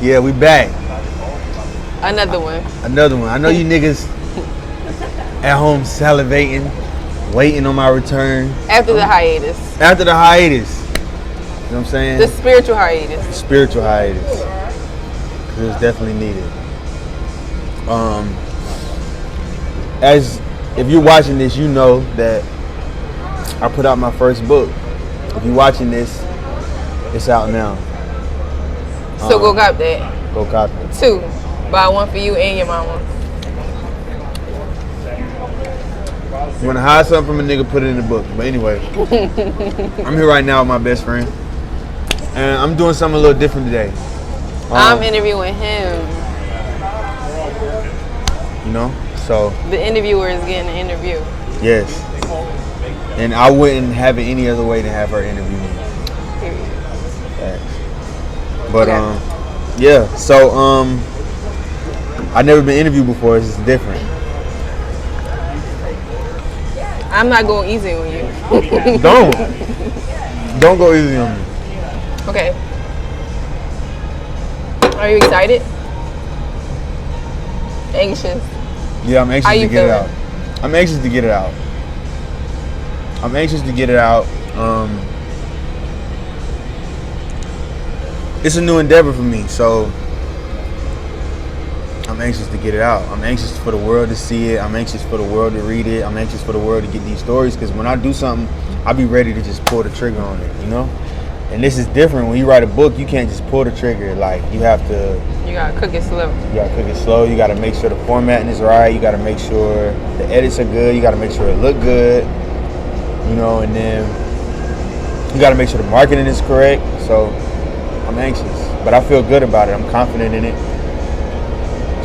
Yeah, we back. Another one. Another one. I know you niggas at home salivating, waiting on my return. After the hiatus. After the hiatus. You know what I'm saying? The spiritual hiatus. The spiritual hiatus. Because it was definitely needed. As if you're watching this, you know that I put out my first book. If you're watching this, it's out now. So go cop that. Go cop it. 2. Buy one for you and your mama. You want to hide something from a nigga, put it in the book. But anyway, I'm here right now with my best friend. And I'm doing something a little different today. I'm interviewing him. You know? So the interviewer is getting an interview. Yes. And I wouldn't have it any other way than have her interview me. Period. But okay. Yeah. So I've never been interviewed before. It's just different. I'm not going easy on you. Don't go easy on me. Okay. Are you excited? Anxious? Yeah, I'm anxious to get it out. I'm anxious to get it out. It's a new endeavor for me, so I'm anxious to get it out. I'm anxious for the world to see it. I'm anxious for the world to read it. I'm anxious for the world to get these stories, because when I do something, I'll be ready to just pull the trigger on it, you know? And this is different. When you write a book, you can't just pull the trigger. Like, you have to... You gotta cook it slow. You gotta cook it slow. You gotta make sure the formatting is right. You gotta make sure the edits are good. You gotta make sure it look good. You know, and then you gotta make sure the marketing is correct. So I'm anxious, but I feel good about it. I'm confident in it.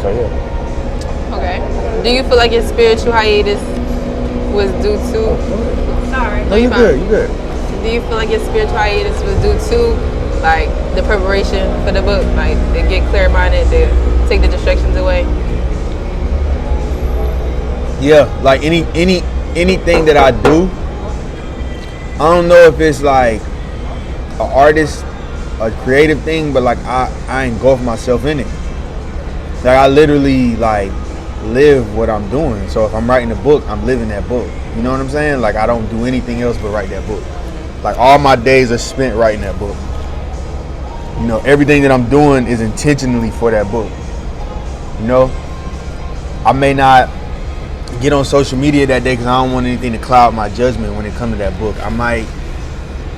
So yeah. Okay. Do you feel like your spiritual hiatus was due to? Sorry. No, you good. You good. Do you feel like your spiritual hiatus was due to, like, the preparation for the book, like to get clear-minded, to take the distractions away? Yeah, like anything that I do, I don't know if it's like an artist, a creative thing, but like I engulf myself in it. Like I literally like live what I'm doing. So if I'm writing a book, I'm living that book. You know what I'm saying? Like I don't do anything else but write that book. Like all my days are spent writing that book. You know, everything that I'm doing is intentionally for that book. You know, I may not get on social media that day because I don't want anything to cloud my judgment when it comes to that book. I might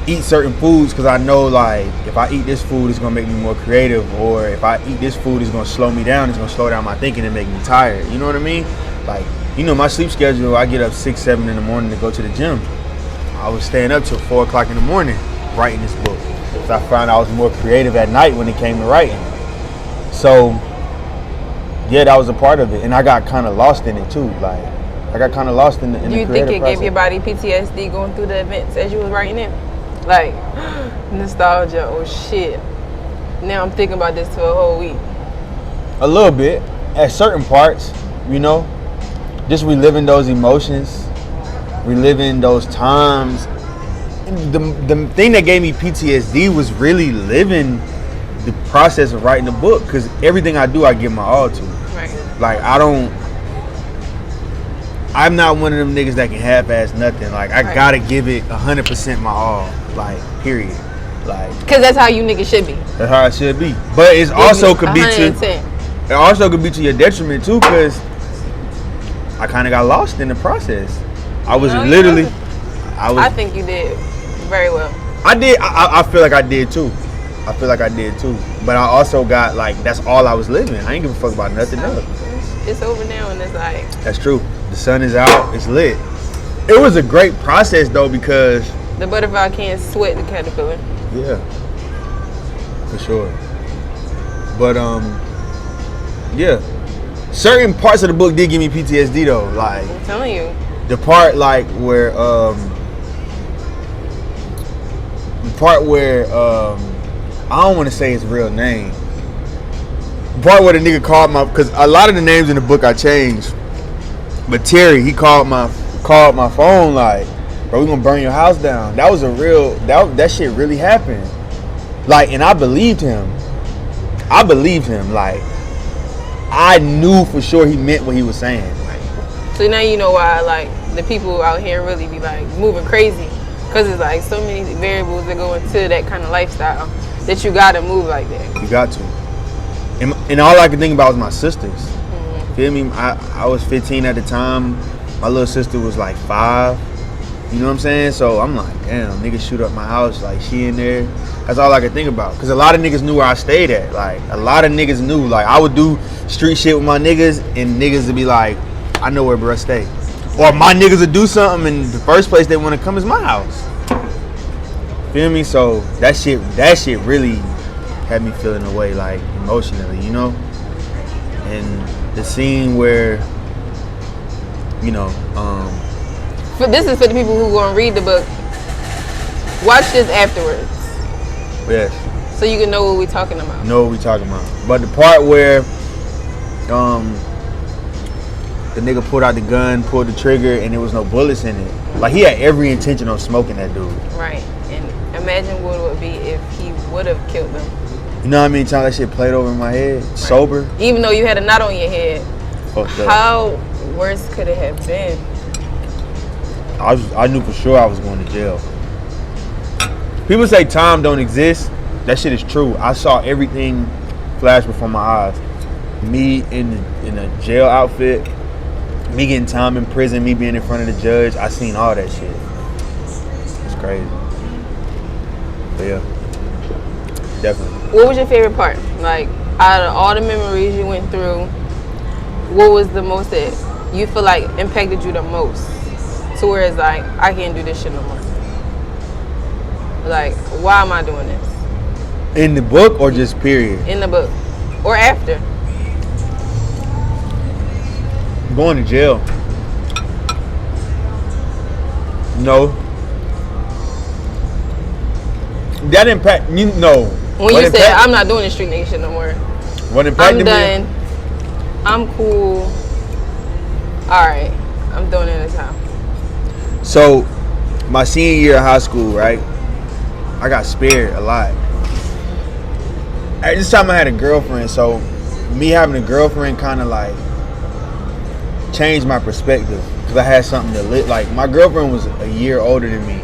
eat certain foods because I know, like, if I eat this food, it's going to make me more creative. Or if I eat this food, it's going to slow me down. It's going to slow down my thinking and make me tired. You know what I mean? Like, you know, my sleep schedule, I get up 6, 7 in the morning to go to the gym. I was staying up till 4 o'clock in the morning writing this book. So I found I was more creative at night when it came to writing. So, yeah, that was a part of it. And I got kind of lost in it, too. Like, I got kind of lost in the creative process. Do you think it gave your body PTSD going through the events as you was writing it? Like, nostalgia, oh shit. Now I'm thinking about this for a whole week. A little bit. At certain parts, you know. Just reliving those emotions. Reliving those times. The thing that gave me PTSD was really living the process of writing the book, because everything I do, I give my all to. Right. Like I'm not one of them niggas that can half-ass nothing. Like I gotta give it 100% my all. Like period. Like because that's how you niggas should be. That's how it should be. But it also could be to your detriment too, because I kind of got lost in the process. I think you did very well. I did. I feel like I did too. But I also got, like, that's all I was living. I ain't give a fuck about nothing else. It's over now and it's like. That's true. The sun is out. It's lit. It was a great process though, because the butterfly can't sweat the caterpillar. Yeah. For sure. But yeah. Certain parts of the book did give me PTSD though. Like I'm telling you. The part like where I don't want to say his real name. The part where the nigga called because a lot of the names in the book I changed. But Terry, he called my phone like, bro, we gonna burn your house down. That was that shit really happened. Like, and I believed him. I believed him. Like, I knew for sure he meant what he was saying. So now you know why, like, the people out here really be, like, moving crazy. Because it's, like, so many variables that go into that kind of lifestyle that you got to move like that. You got to. And all I could think about was my sisters. Mm-hmm. Feel me? I was 15 at the time. My little sister was, like, 5. You know what I'm saying? So I'm like, damn, niggas shoot up my house. Like, she in there. That's all I could think about. Because a lot of niggas knew where I stayed at. Like, a lot of niggas knew. Like, I would do street shit with my niggas, and niggas would be like, I know where bruh stay. Or my niggas would do something and the first place they want to come is my house. Feel me? So that shit really had me feeling away, like, emotionally, you know? And the scene where, you know, this is for the people who gonna read the book. Watch this afterwards. Yes. So you can know what we're talking about. Know what we're talking about. But the part where the nigga pulled out the gun, pulled the trigger, and there was no bullets in it. Like, he had every intention of smoking that dude. Right. And imagine what it would be if he would have killed them. You know how many times that shit played over in my head? Right. Sober. Even though you had a knot on your head. Fucked up. How worse could it have been? I knew for sure I was going to jail. People say time don't exist. That shit is true. I saw everything flash before my eyes. Me in a jail outfit, me getting time in prison, me being in front of the judge. I seen all that shit. It's crazy. But yeah, definitely. What was your favorite part? Like, out of all the memories you went through, what was the most that you feel like impacted you the most? To where it's like, I can't do this shit no more. Like, why am I doing this? In the book or just period? In the book. Or after. Going to jail. No. That impact, you know. When you said, I'm not doing this street nigga shit no more. What impacted I'm done. I'm cool. Alright. I'm doing it this time. So, my senior year of high school, right? I got spared a lot. At this time I had a girlfriend, so me having a girlfriend kind of like changed my perspective because I had something to live. Like, my girlfriend was a year older than me,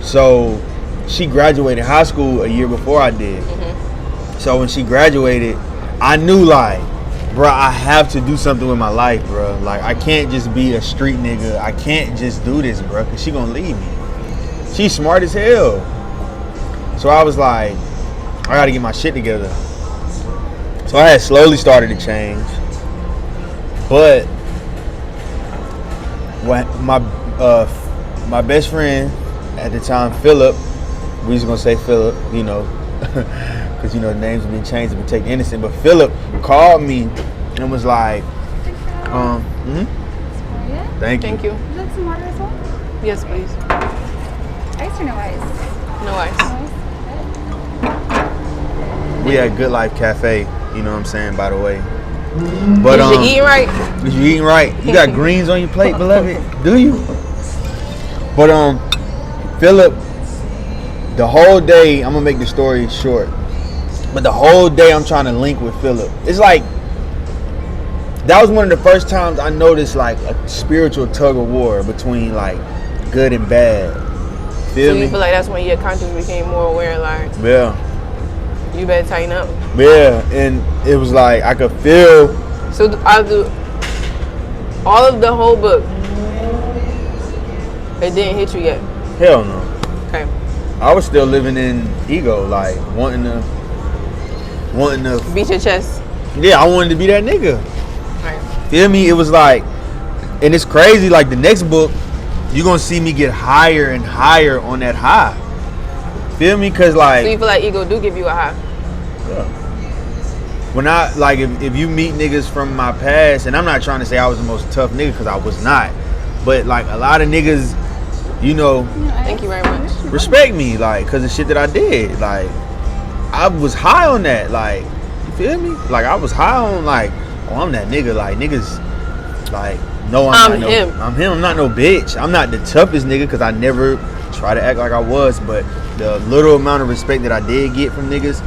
so she graduated high school a year before I did. Mm-hmm. So when she graduated, I knew, like, bro, I have to do something with my life, bro. Like, I can't just be a street nigga. I can't just do this, bro, because she gonna leave me. She's smart as hell. So I was like, I gotta get my shit together. So I had slowly started to change. But when my best friend at the time, Philip, we was gonna say Philip, you know, because, you know, the names have been changed to protect the innocent. But Philip called me and was like, Thank you. Would you like some water as well? Yes, please. Ice or no ice? No ice. No ice? We at Good Life Cafe, you know what I'm saying, by the way. But Is you eating right? Is you eating right? You got greens on your plate, beloved? Do you? But Philip, the whole day, I'm gonna make the story short, but the whole day I'm trying to link with Philip. It's like, that was one of the first times I noticed like a spiritual tug of war between like good and bad. Feel me? So you feel like that's when your conscience became more aware, like, Yeah. you better tighten up. Yeah, and it was like I could feel. So I'll do all of the whole book. It didn't hit you yet. Hell no. Okay. I was still living in ego, like wanting to. Beat your chest. Yeah, I wanted to be that nigga. Right. Feel me? It was like, and it's crazy. Like, the next book, you're gonna see me get higher and higher on that high. Feel me? Cause like, So you feel like ego do give you a high? yeah. When I like, if you meet niggas from my past, and I'm not trying to say I was the most tough nigga, cause I was not, but like a lot of niggas, you know, Thank you very much. respect me, like, cause of shit that I did. Like, I was high on that. Like, you feel me? Like, I was high on like, oh, I'm that nigga. Like, niggas, like, no, I'm not him. I'm him. I'm not no bitch. I'm not the toughest nigga, cause I never try to act like I was. But the little amount of respect that I did get from niggas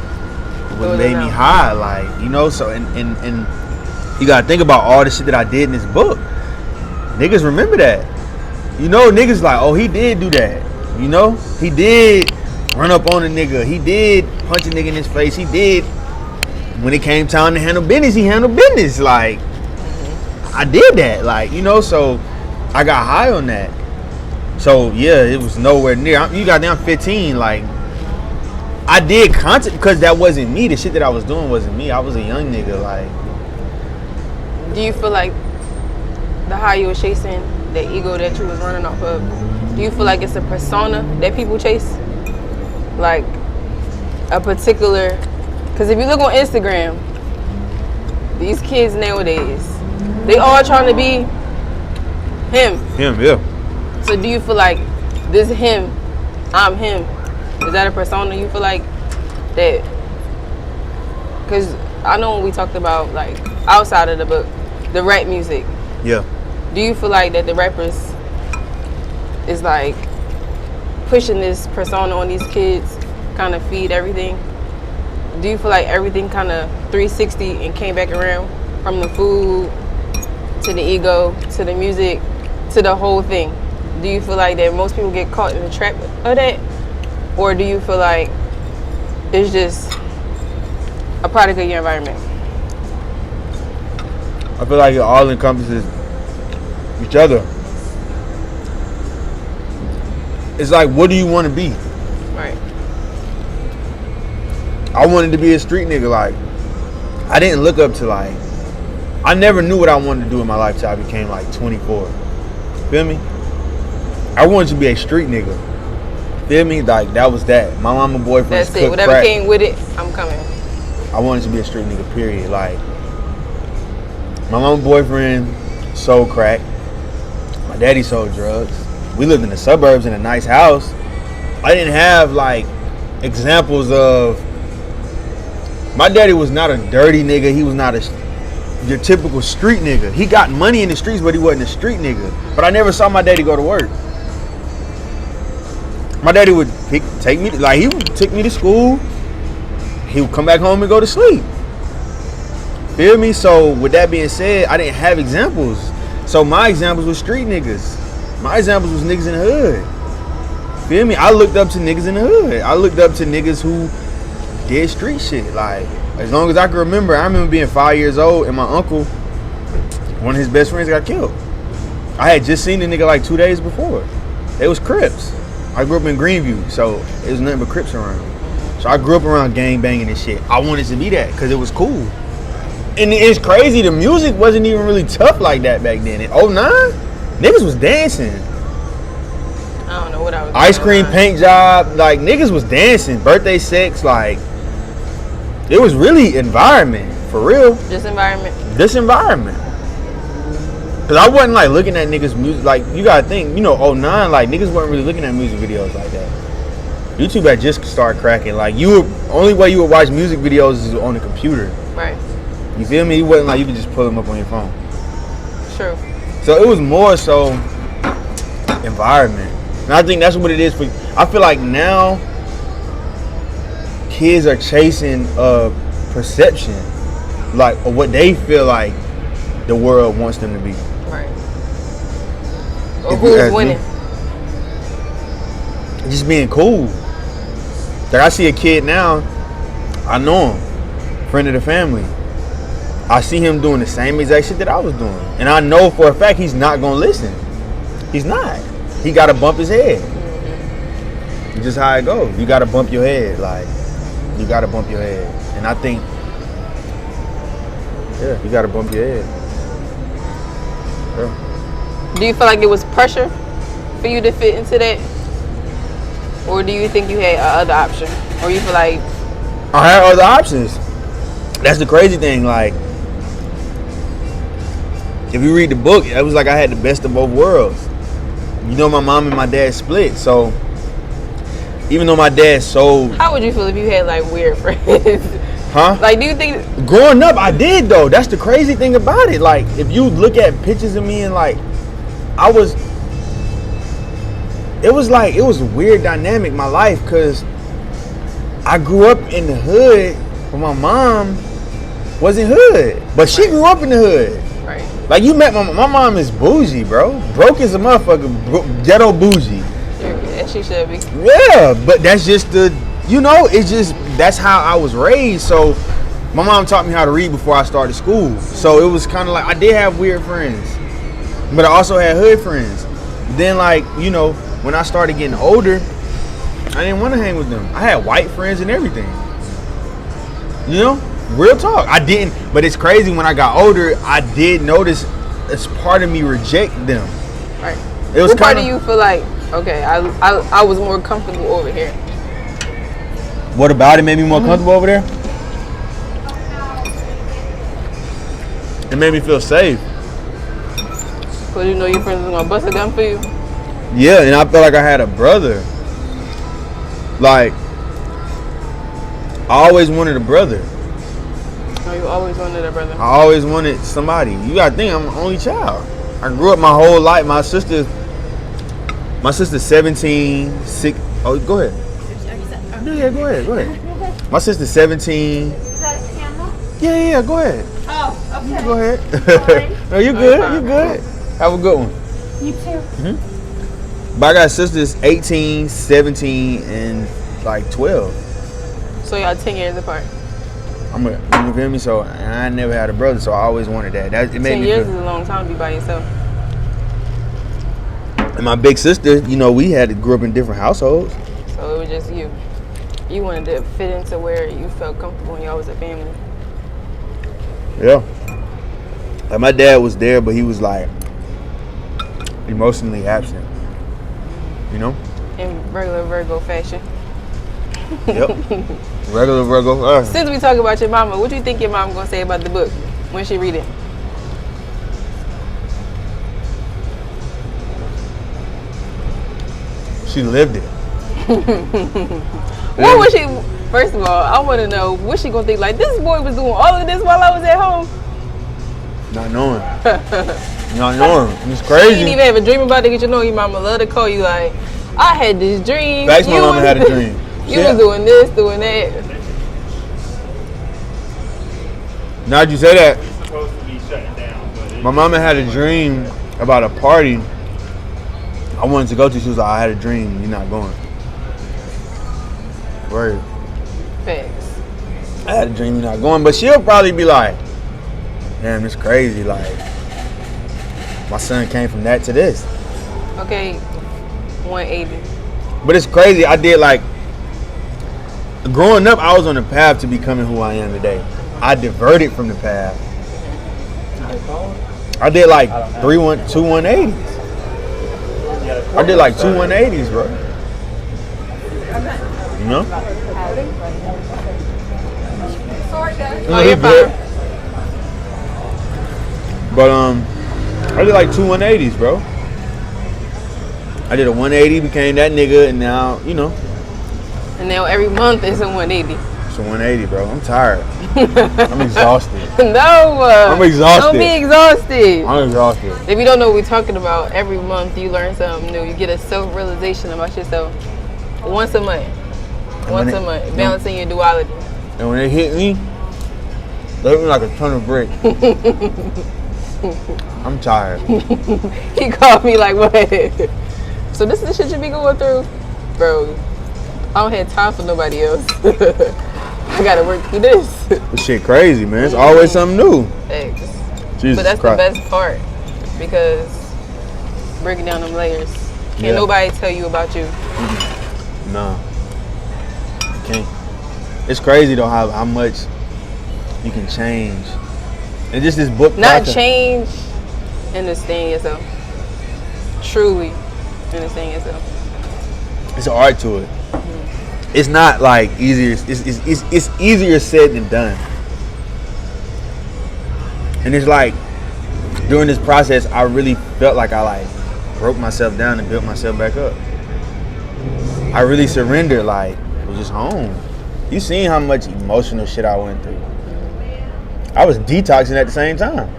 what made me high, like, you know. So and you gotta think about all the shit that I did in this book. Niggas remember that, you know. Niggas like, oh, he did do that, you know. He did run up on a nigga. He did punch a nigga in his face. He did, when it came time to handle business, he handled business. Like, I did that, like, you know. So I got high on that. So yeah, it was nowhere near. You got down 15, like. I did content because that wasn't me. The shit that I was doing wasn't me. I was a young nigga. Like, do you feel like the high you were chasing, the ego that you was running off of, do you feel like it's a persona that people chase? Like a particular, because if you look on Instagram, these kids nowadays, they all trying to be him. Him, yeah. So do you feel like this him, I'm him? Is that a persona you feel like that? Because I know when we talked about, like, outside of the book, the rap music. Yeah. Do you feel like that the rappers is like pushing this persona on these kids, kind of feed everything? Do you feel like everything kind of 360 and came back around, from the food to the ego to the music to the whole thing? Do you feel like that most people get caught in the trap of that? Or do you feel like it's just a product of your environment? I feel like it all encompasses each other. It's like, what do you want to be? Right. I wanted to be a street nigga. Like, I didn't look up to, like, I never knew what I wanted to do in my life till I became like 24. Feel me? I wanted to be a street nigga. Feel me? Like, that was that. My mama boyfriend. That's it. Whatever crack. came with it, I'm coming. I wanted to be a street nigga, period. Like, my mama boyfriend sold crack. My daddy sold drugs. We lived in the suburbs in a nice house. I didn't have, like, examples of. My daddy was not a dirty nigga. He was not your typical street nigga. He got money in the streets, but he wasn't a street nigga. But I never saw my daddy go to work. My daddy would take me, like, he would take me to school. He would come back home and go to sleep. Feel me? So with that being said, I didn't have examples. So my examples were street niggas. My examples was niggas in the hood. Feel me? I looked up to niggas in the hood. I looked up to niggas who did street shit. Like, as long as I can remember, I remember being 5 years old and my uncle, one of his best friends, got killed. I had just seen the nigga like 2 days before. They was Crips. I grew up in Greenview, so it was nothing but Crips around. So I grew up around gang banging and shit. I wanted to be that because it was cool. And it's crazy, the music wasn't even really tough like that back then. In 09, niggas was dancing. I don't know what I was Ice cream paint job, like, niggas was dancing. Birthday sex, like, it was really environment, for real. This environment? This environment. Cause I wasn't like looking at niggas music, like, you gotta think, you know, 09, like, niggas weren't really looking at music videos like that. YouTube had just started cracking. Like, only way you would watch music videos is on the computer. Right. You feel me? It wasn't like you could just pull them up on your phone. True. So it was more so environment. And I think that's what it is for. I feel like now kids are chasing a perception, like, of what they feel like the world wants them to be. Right. Or who's winning? Just being cool. Like, I see a kid now, I know him, friend of the family. I see him doing the same exact shit that I was doing. And I know for a fact he's not gonna listen. He's not. He gotta bump his head. It's just how it goes. You gotta bump your head. Like, you gotta bump your head. And I think, yeah, you gotta bump your head. Yeah. Do you feel like it was pressure for you to fit into that? Or do you think you had another option? Or you feel like... I had other options. That's the crazy thing. Like, if you read the book, it was like I had the best of both worlds. You know, my mom and my dad split. So, even though my dad sold... How would you feel if you had, like, weird friends? Huh? Like, do you think... Growing up, I did, though. That's the crazy thing about it. Like, if you look at pictures of me and, like, it was a weird dynamic, my life, because I grew up in the hood But my mom wasn't hood. But she grew up in the hood. Right. Like you met my mom is bougie, bro. Broke as a motherfucker. Ghetto bougie. And she should be. Yeah, but that's just it's just, that's how I was raised. So my mom taught me how to read before I started school. So it was kind of like, I did have weird friends, but I also had hood friends. Then like, when I started getting older, I didn't want to hang with them. I had white friends and everything. Real talk. I didn't, but it's crazy, when I got older, I did notice as part of me reject them. Right. It was what part kinda, do you feel like, okay, I was more comfortable over here? What about it made me more comfortable over there? It made me feel safe. Because you know your friends are going to bust a gun for you? Yeah, and I felt like I had a brother. Like, I always wanted a brother. Oh, you always wanted a brother? I always wanted somebody. You gotta think, I'm the only child. I grew up my whole life. My sister's 17, 6. Oh, go ahead. Yeah, go ahead. My sister's 17. Is that a camera? Yeah, go ahead. Oh, okay. Go ahead. No, you good. You good. Have a good one. You too. But I got sisters 18, 17, and like 12. So y'all 10 years apart. You feel me? So I never had a brother, so I always wanted that. It made 10 me years feel. is a long time to be by yourself. And my big sister, we grew up in different households. So it was just you. You wanted to fit into where you felt comfortable and y'all was a family. Yeah. Like my dad was there, but he was like emotionally absent. In regular Virgo fashion. Yep. Regular Virgo. Since we talk about your mama, what do you think your mom gonna say about the book when she read it? She lived it. What was she? First of all, I want to know what she gonna think. Like, this boy was doing all of this while I was at home. Not knowing. Not knowing. It's She crazy. didn't even have a dream about it. Cause your mama love to call you like, I had this dream. Facts, my mama had a dream. You was doing this, doing that. Now that you say that, It's supposed to be shutting down, but my mama had a dream about a party I wanted to go to. She was like, I had a dream, you're not going. Word. Facts. I had a dream, you're not going. But she'll probably be like, damn, it's crazy. Like, my son came from that to this. Okay, 180. But it's crazy. I did like, growing up, I was on the path to becoming who I am today. I diverted from the path. I did like 2 180s. I did like 2 180s, bro. Oh, you're fine. But I did like 2 180s, bro. I did a 180, became that nigga, and now, And now every month is a 180. it's a 180, bro. I'm tired. I'm exhausted. No. I'm exhausted. Don't be exhausted. I'm exhausted. If you don't know what we're talking about, every month you learn something new. You get a self-realization about yourself. Once a month. Balancing your duality. And when they hit me, they hit me like a ton of bricks. I'm tired. He called me like, what? So this is the shit you be going through? Bro, I don't have time for nobody else. I gotta work through this. This shit crazy, man. It's always something new. Thanks. Jesus But that's Christ. the best part, because breaking down them layers. Can't nobody tell you about you. No. You can't. It's crazy though how much you can change. And just this book. Not change, understand yourself. Truly understand yourself. It's an art to it. It's not like easier. It's easier said than done. And it's like during this process, I really felt like I broke myself down and built myself back up. I really surrendered. Like, it was just home. You seen how much emotional shit I went through. I was detoxing at the same time.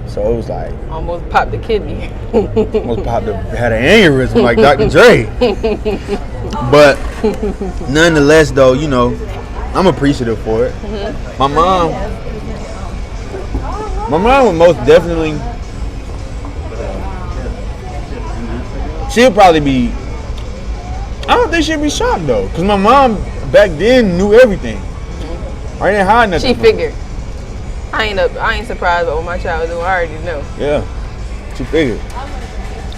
So it was like Almost popped the kidney. had an aneurysm like Dr. Dre. But nonetheless, though, I'm appreciative for it. My mom would most definitely. She'll probably be. I don't think she'd be shocked though, cause my mom back then knew everything. I didn't hide nothing. She figured. I ain't surprised by what my child do. I already know. Yeah, she figured.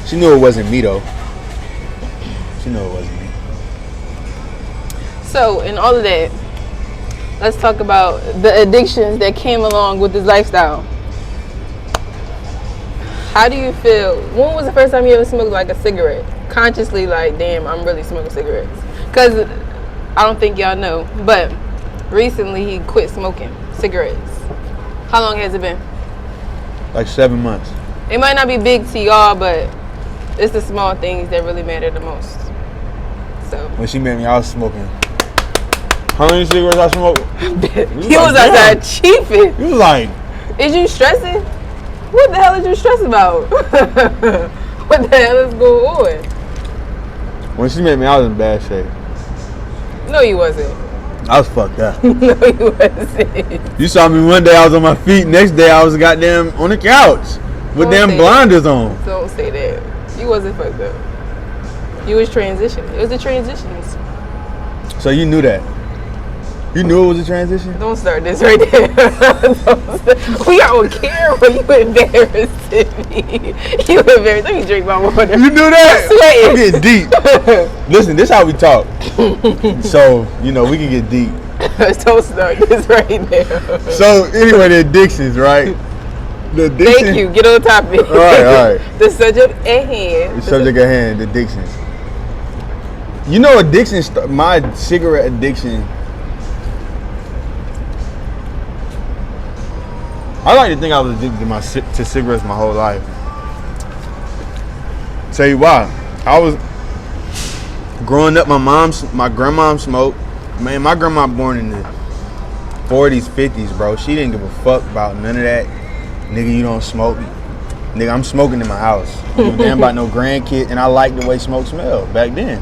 She knew it wasn't me though. She knew it wasn't me. So, in all of that, let's talk about the addictions that came along with this lifestyle. How do you feel? When was the first time you ever smoked like a cigarette? Consciously, like, damn, I'm really smoking cigarettes. Because I don't think y'all know, but recently he quit smoking cigarettes. How long has it been? Like 7 months. It might not be big to y'all, but it's the small things that really matter the most. So When she met me, I was smoking. How many cigarettes I smoked? he was outside chiefing. He was like, Is you stressing? What the hell is you stressing about? What the hell is going on? when she met me, I was in bad shape. No, you wasn't. I was fucked up. No, you wasn't. You saw me one day, I was on my feet. Next day, I was goddamn on the couch with Don't damn say blinders on. Don't say that. You wasn't fucked up. You was transitioning. It was the transitions. So you knew that. You knew it was a transition? Don't start this right there. We are on camera. You embarrassing me. You embarrassed. Let me drink my water. You knew that? Sweating. I'm getting deep. Listen, this is how we talk. So, we can get deep. Don't start this right now. So, anyway, the addictions, right? The addiction. Thank you. Get on topic. All right. The subject at hand. The subject at hand, the addictions. You know, my cigarette addiction. I like to think I was addicted to cigarettes my whole life. Tell you why. I was growing up. My grandmom smoked. Man, my grandma born in the 40s, 50s, bro. She didn't give a fuck about none of that. Nigga, you don't smoke. Nigga, I'm smoking in my house. I don't give a damn about no grandkid, and I like the way smoke smelled back then.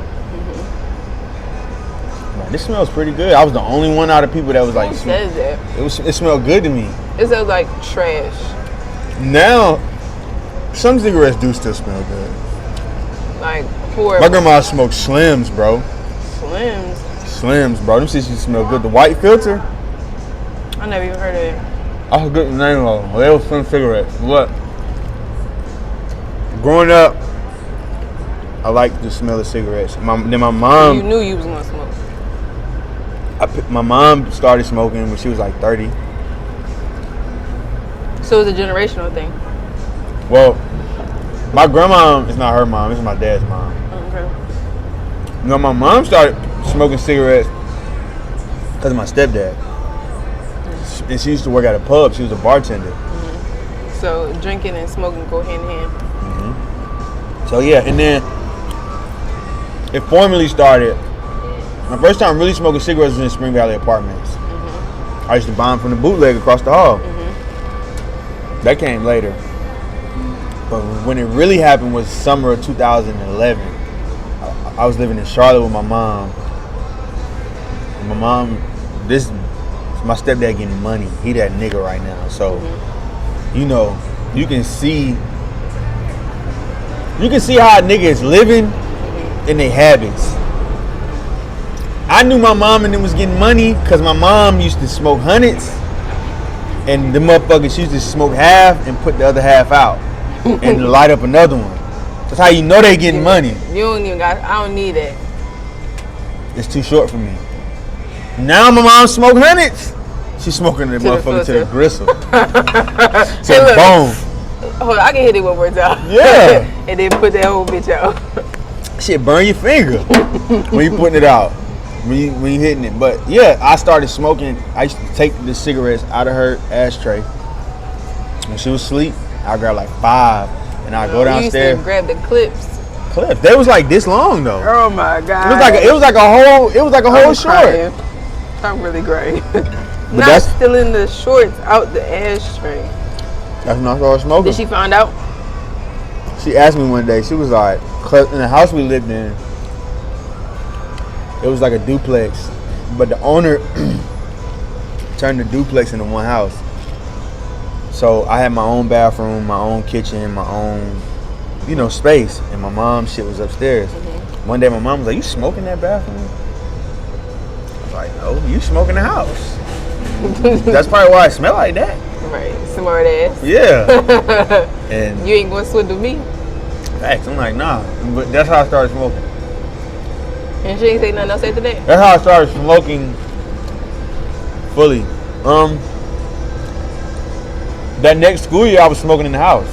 Man, this smells pretty good. I was the only one out of people that was like, Who says that? It smelled good to me. It smells like trash. Now, some cigarettes do still smell good. Like horrible. My grandma smoked Slims, bro. Slims. Bro. Them shit used to smell good. The white filter, I never even heard of it. I forget the name of them. They were Slim cigarettes. What? Growing up, I liked the smell of cigarettes. Then my mom. You knew you was gonna smoke. My mom started smoking when she was like 30. So it was a generational thing. Well, my grandma is not her mom. It's my dad's mom. Okay. No, my mom started smoking cigarettes because of my stepdad. And she used to work at a pub. She was a bartender. So drinking and smoking go hand in hand. So yeah, and then it formally started. My first time really smoking cigarettes was in Spring Valley Apartments. I used to buy them from the bootleg across the hall. That came later. But when it really happened was summer of 2011. I was living in Charlotte with my mom. And my stepdad getting money. He that nigga right now. So, you can see how a nigga is living in their habits. I knew my mom and them was getting money because my mom used to smoke hundreds, and the motherfuckers used to smoke half and put the other half out and light up another one. That's how you know they getting money. You don't even got. I don't need that. It's too short for me. Now my mom smoke hundreds. She's smoking the motherfucker to the gristle, to the bone. Hold on, I can hit it one more time. Yeah. And then put that whole bitch out. Shit, burn your finger when you putting it out. When you hitting it. But yeah, I started smoking. I used to take the cigarettes out of her ashtray. When she was asleep, I grab like 5 and I go downstairs. You used to grab the clips. They was like this long though. Oh my god. It was like a whole short. Crying. I'm really great. Not still in the shorts out the ashtray. That's when I started smoking. Did she find out? She asked me one day. She was like, in the house we lived in, it was like a duplex, but the owner turned the duplex into one house. So I had my own bathroom, my own kitchen, my own, space. And my mom's shit was upstairs. One day my mom was like, "You smoke in that bathroom?" I was like, "No, you smoke in the house." That's probably why I smell like that. Right, smart ass. Yeah. And You ain't gonna swindle me. facts, I'm like, nah. But that's how I started smoking. And she ain't say nothing else after that. That's how I started smoking fully. That next school year I was smoking in the house.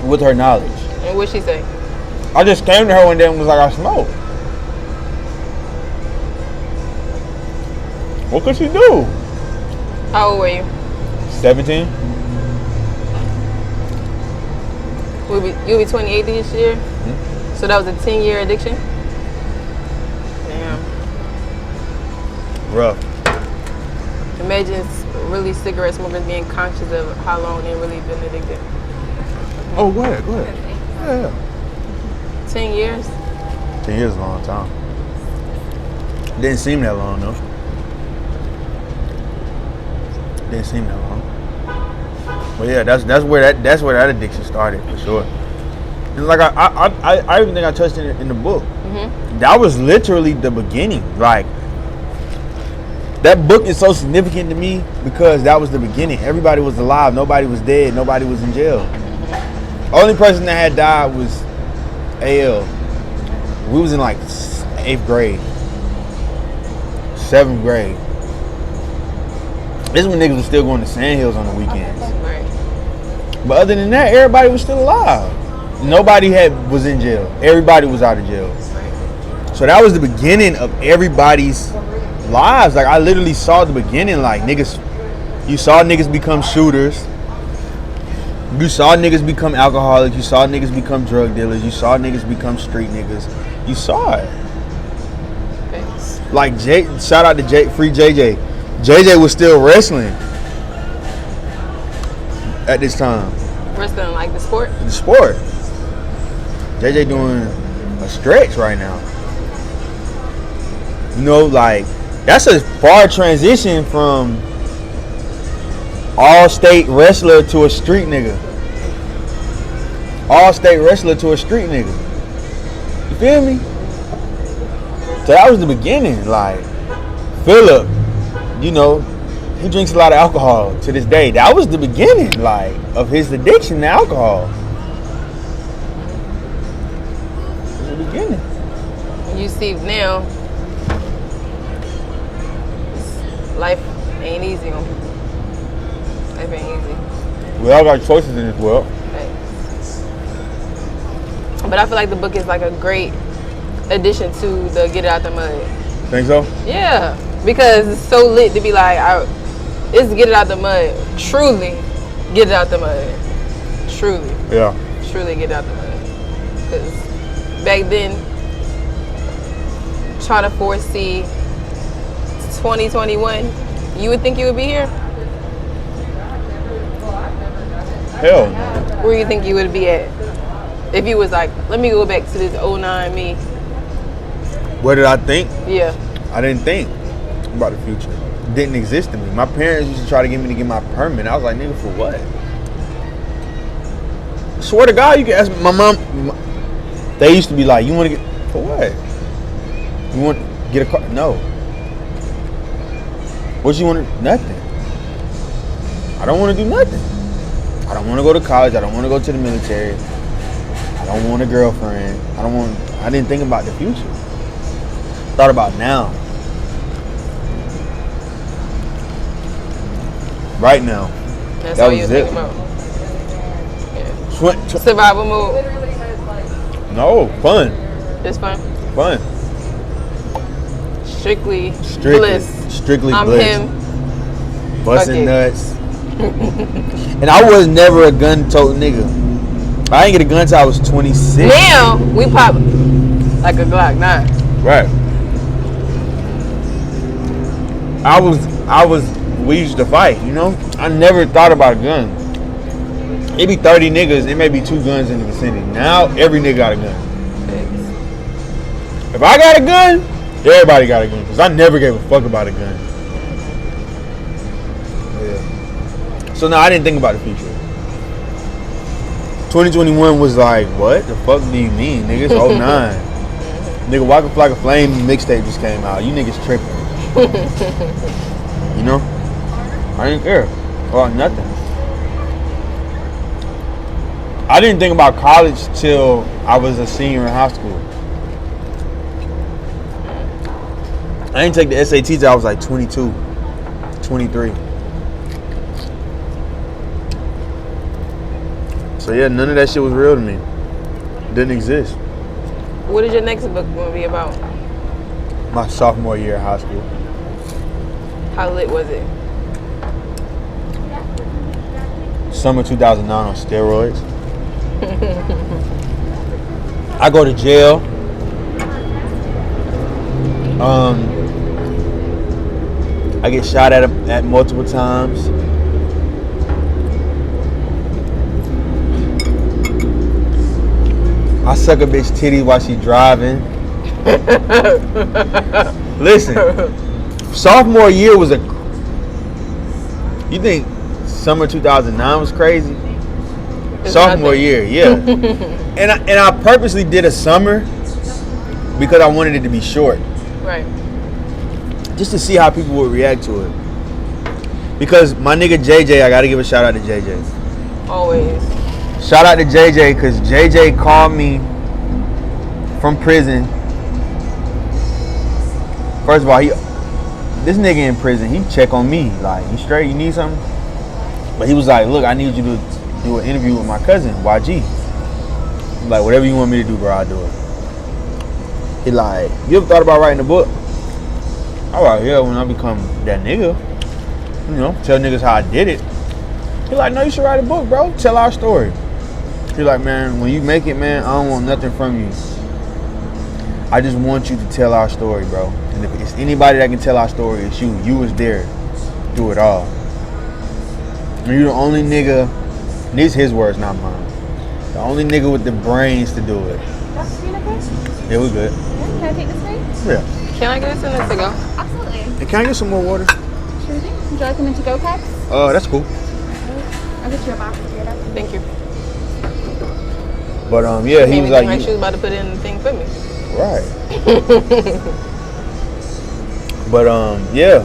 With her knowledge. And what'd she say? I just came to her one day and was like, I smoke. What could she do? How old were you? 17. You'll be 28 this year? So that was a 10-year addiction? Damn. Rough. Imagine really cigarette smokers being conscious of how long they've really been addicted. Oh, go ahead. Yeah. 10 years? 10 years is a long time. Didn't seem that long though. Didn't seem that long. But yeah, that's where that addiction started for sure. It's like I even think I touched it in the book. That was literally the beginning. Like that book is so significant to me because that was the beginning. Everybody was alive. Nobody was dead. Nobody was in jail. Only person that had died was AL. We was in like 8th grade, 7th grade. This is when niggas was still going to Sandhills on the weekends. Right. But other than that, everybody was still alive. Nobody was in jail. Everybody was out of jail. So that was the beginning of everybody's lives. Like I literally saw the beginning. Like niggas, you saw niggas become shooters. You saw niggas become alcoholics. You saw niggas become drug dealers. You saw niggas become street niggas. You saw it. Thanks. Like shout out to Free JJ. JJ was still wrestling at this time. Wrestling like the sport? The sport. JJ doing a stretch right now. Like that's a far transition from all-state wrestler to a street nigga. All-state wrestler to a street nigga. You feel me? So that was the beginning. Like Philip, he drinks a lot of alcohol to this day. That was the beginning, like, of his addiction to alcohol. It was the beginning. You see now, life ain't easy on people. Life ain't easy. We all got choices in this world. Right. But I feel like the book is like a great addition to the Get It Out the Mud. Think so? Yeah, because it's so lit to be like, it's Get It Out the Mud. Truly get it out the mud. Truly. Yeah. Truly get it out the mud. Because back then, trying to foresee 2021, you would think you would be here? Hell no. Where you think you would be at? If you was like, let me go back to this 09 me. What did I think? Yeah. I didn't think about the future. It didn't exist to me. My parents used to try to get me to get my permit. I was like, nigga, for what? I swear to God, you can ask my mom. They used to be like, you want to get, for what? You want to get a car? No. What you want to, nothing. I don't want to do nothing. I don't want to go to college. I don't want to go to the military. I don't want a girlfriend. I didn't think about the future. Thought about now. Right now. That's That all was you it. think about. Yeah. Survival mode. No, fun. It's fun. Fun. Strictly bliss. Strictly I'm bliss. him. Busting Fuck it. nuts. And I was never a gun-toting nigga. I didn't get a gun till I was 26. Now we pop like a Glock 9. Right. We used to fight, I never thought about a gun. It be 30 niggas, it may be 2 guns in the vicinity. Now, every nigga got a gun. If I got a gun, Everybody got a gun because I never gave a fuck about a gun. Yeah. So no, I didn't think about the future. 2021 was like, what the fuck do you mean, nigga? It's 09. Nigga, Walk Like a Flame mixtape just came out. You niggas tripping. You know? I didn't care about nothing. I didn't think about college till I was a senior in high school. I didn't take the SAT till I was like 22, 23. So yeah, none of that shit was real to me. It didn't exist. What is your next book going to be about? My sophomore year in high school. How lit was it? Summer 2009 on steroids. I go to jail. I get shot at multiple times. I suck a bitch titty while she driving. Listen, sophomore year was you think summer 2009 was crazy? It's Sophomore nothing. year, yeah. and I purposely did a summer because I wanted it to be short, Right. just to see how people would react to it. Because my nigga JJ, I gotta give a shout out to JJ. Always. Shout out to JJ because JJ called me from prison. First of all, this nigga in prison, he check on me like, you straight? You need something? But he was like, look, I need you to do an interview with my cousin, YG. I'm like, whatever you want me to do, bro, I'll do it. He like, you ever thought about writing a book? All right, yeah, when I become that nigga, you know, tell niggas how I did it. He like, no, you should write a book, bro. Tell our story. He like, man, when you make it, man, I don't want nothing from you. I just want you to tell our story, bro. And if it's anybody that can tell our story, it's you. You was there through it all. And you're the only nigga, these his words, not mine. The only nigga with the brains to do it. Dr. Tina, okay? Yeah, we good. Yeah, can I take this thing? Yeah. Can I get this in this to go? Absolutely. And can I get some more water? Sure thing. Would you like them in to-go packs? That's cool. I'll get you a box here. Thank you. But yeah, he Made was me like, think like she was about to put in the thing for me. right. But yeah,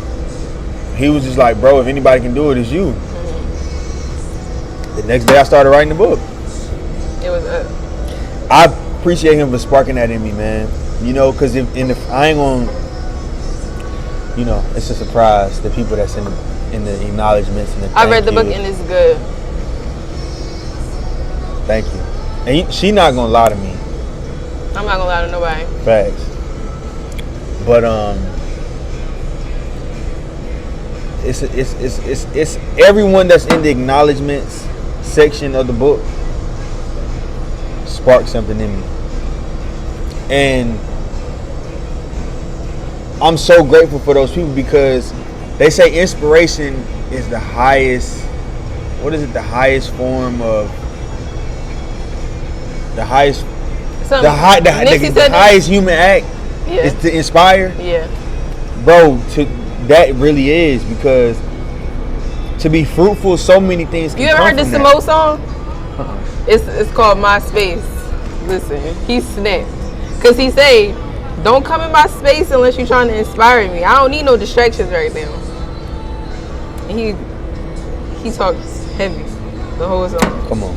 he was just like, bro, if anybody can do it, it's you. The next day I started writing the book. It was I appreciate him for sparking that in me, man. You know, because I ain't gonna, you know, it's a surprise. The people that's in the acknowledgments and the I read the thank book you. and it's good. Thank you. And she not gonna lie to me. I'm not gonna lie to nobody. Facts. But it's everyone that's in the acknowledgments section of the book sparked something in me. And I'm so grateful for those people because they say inspiration is the highest, what is it, the highest form of, the highest, the highest human act is to inspire. Yeah. Bro, that really is, because to be fruitful, so many things can You ever come heard the from that. Samo song? It's called My Space. Listen, he snapped. Cause he say, don't come in my space unless you're trying to inspire me. I don't need no distractions right now. And he talks heavy the whole song. Come on.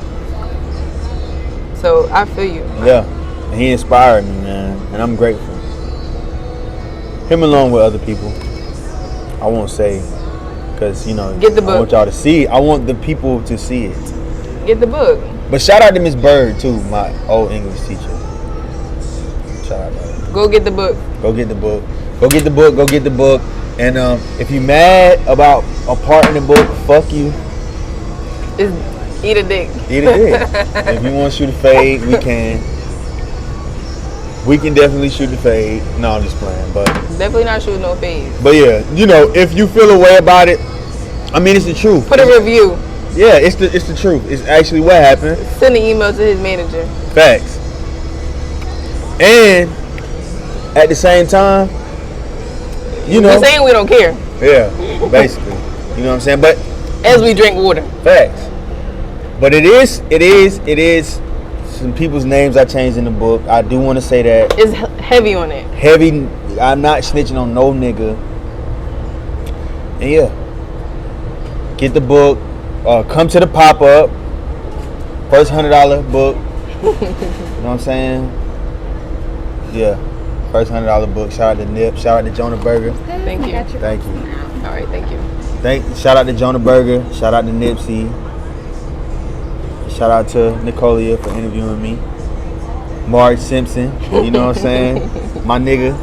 So I feel you. Yeah. And he inspired me, man. And I'm grateful. Him along with other people. I won't say, because, you know, Get the I book. want y'all to see it. I want the people to see it. Get the book. But shout out to Miss Bird, too, my old English teacher. Shout out to her. Go get the book. Go get the book. Go get the book. Go get the book. And if you mad about a part in the book, fuck you. Just eat a dick. Eat a dick. If you want to shoot a fade, we can. We can definitely shoot the fade. No, I'm just playing. But Definitely not shooting no fades. yeah, you know, if you feel a way about it, I mean, it's the truth. Put a review. Yeah, it's the truth. It's actually what happened. Send an email to his manager. Facts. And at the same time, You know. We're saying we don't care Yeah, basically. You know what I'm saying? But as we drink water. facts. But it is some people's names I changed in the book. I do want to say that. It's heavy on it. Heavy, I'm not snitching on no nigga. And yeah. Get the book. Come to the pop-up. First $100 book. You know what I'm saying? Yeah. First $100 book. Shout out to Nip. Shout out to Jonah Burger. Thank you. Thank you. All right, thank you. Shout out to Jonah Burger. Shout out to Nipsey. Shout out to Nicolia for interviewing me. Mark Simpson. You know what I'm saying? My nigga.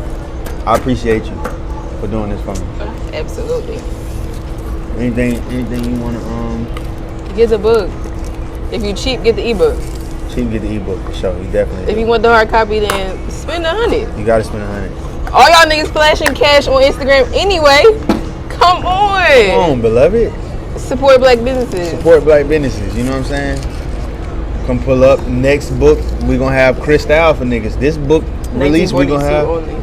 I appreciate you for doing this for me. Absolutely. Anything you wanna Get the book. If you cheap, get the ebook. cheap, get the ebook for sure. You definitely If you want the hard copy, then spend $100. you gotta spend $100. All y'all niggas flashing cash on Instagram anyway. Come on. Come on, beloved. Support black businesses. Support black businesses, you know what I'm saying? Come pull up. Next book, we gonna have Cristal for niggas. This book release we gonna have only.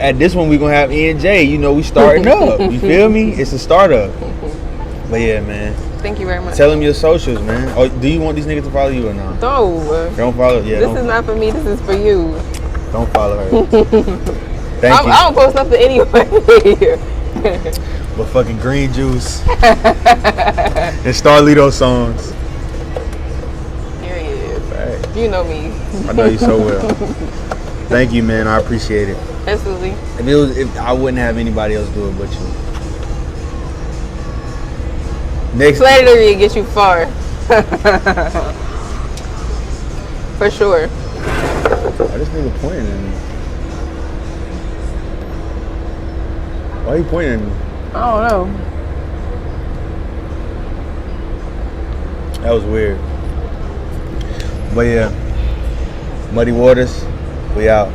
at this one we gonna have E&J. You know, we starting up. You feel me? It's a startup. But yeah, man. Thank you very much. Tell them your socials, man. Oh, do you want these niggas to follow you or not? No. Don't follow. Yeah. This is not for me. This is for you. Don't follow her. Thank you. I don't post nothing anyway. But fucking green juice and Starlito songs. Period. Right. You know me. I know you so well. Thank you, man. I appreciate it. Absolutely. If I wouldn't have anybody else do it but you. Next. Flattery gets you far. For sure. Why this nigga pointing at me? Why are you pointing at me? I don't know. That was weird. But yeah. Muddy Waters, we out.